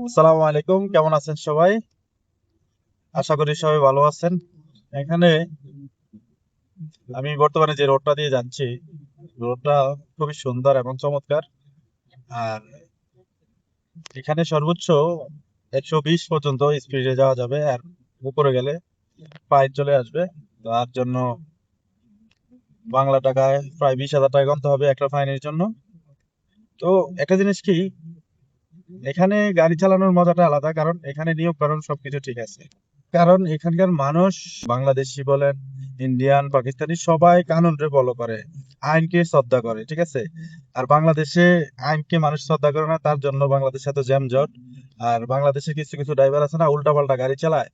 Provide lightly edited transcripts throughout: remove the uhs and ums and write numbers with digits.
আসসালামু আলাইকুম, কেমন আছেন সবাই? আশা করি সবাই ভালো আছেন। এখানে আমি বর্তমানে যে রোডটা দিয়ে যাচ্ছি, রোডটা খুবই সুন্দর এবং চমৎকার। আর এখানে সর্বোচ্চ 120 পর্যন্ত স্পিডে যাওয়া যাবে, আর উপরে গেলে ফাইন চলে আসবে। তার জন্য বাংলা টাকায় প্রায় 20,000 টাকা গুনতে হবে একটা ফাইনের জন্য। তো একটা জিনিস কি, এখানে গাড়ি চালানোর মজাটা আলাদা, কারণ এখানে নিয়ম কানুন সবকিছু ঠিক আছে। কারণ এখানকার মানুষ, বাংলাদেশি বলেন, ইন্ডিয়ান, পাকিস্তানি, সবাই কানুনকে ফলো করে, আইনকে শ্রদ্ধা করে, ঠিক আছে। আর বাংলাদেশে আইনকে মানুষ শ্রদ্ধা করে না, তার জন্য বাংলাদেশে এত জ্যামজট। আর বাংলাদেশে কিছু কিছু ড্রাইভার আছে না, উল্টাপাল্টা গাড়ি চালায়,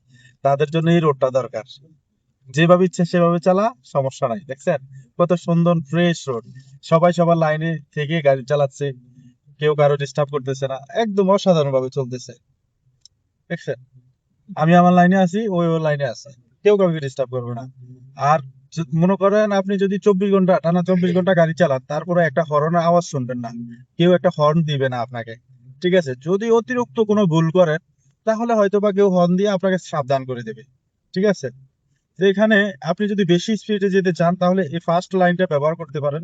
তাদের জন্য এই রোডটা দরকার। যেভাবে ইচ্ছে সেভাবে চালা, সমস্যা নাই। দেখছেন কত সুন্দর ফ্রেশ রোড, সবাই সবার লাইনে থেকে গাড়ি চালাচ্ছে, কেউ কারো ডিস্টার্ব করতেছে না, একদম অসাধারণ ভাবে চলতেছে। দেখছেন, আমি আমার লাইনে আছি, ওই ওর লাইনে আছে, কেউ কাউকে ডিস্টার্ব করবে না। আর মনে করেন আপনি যদি 24 ঘন্টা টানা 24 ঘন্টা গাড়ি চালান, তারপরে একটা হর্নের আওয়াজ শুনবেন না, কেউ একটা হর্ন দিবে না আপনাকে। ঠিক আছে, যদি অতিরিক্ত কোনো ভুল করেন, তাহলে হয়তো বা কেউ হর্ন দিয়ে আপনাকে সাবধান করে দেবে। ঠিক আছে, তো এখানে আপনি যদি বেশি স্পিডে যেতে চান, তাহলে এই ফার্স্ট লাইনটা ব্যবহার করতে পারেন।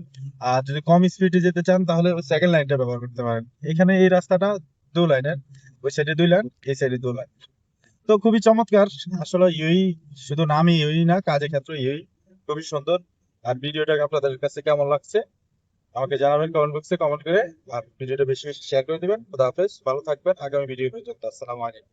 আর যদি কম স্পিডে যেতে চান, তাহলে ওই সেকেন্ড লাইনটা ব্যবহার করতে পারেন। এখানে এই রাস্তাটা 2 লাইনের, ওই সাইডে 2 লাইন, এই সাইডে 2 লাইন। তো খুবই চমৎকার। আসলে ইউই শুধু নামই ইউই না, কাজের ক্ষেত্রে ইউই খুবই সুন্দর। আর ভিডিওটা আপনাদের কাছে কেমন লাগছে আমাকে জানাবেন কমেন্ট বক্সে কমেন্ট করে। আর ভিডিওটা বেশি বেশি শেয়ার করে দিবেন। খুদা হাফেজ, ভালো থাকবেন। আগামী ভিডিও পর্যন্ত, আসসালামু আলাইকুম।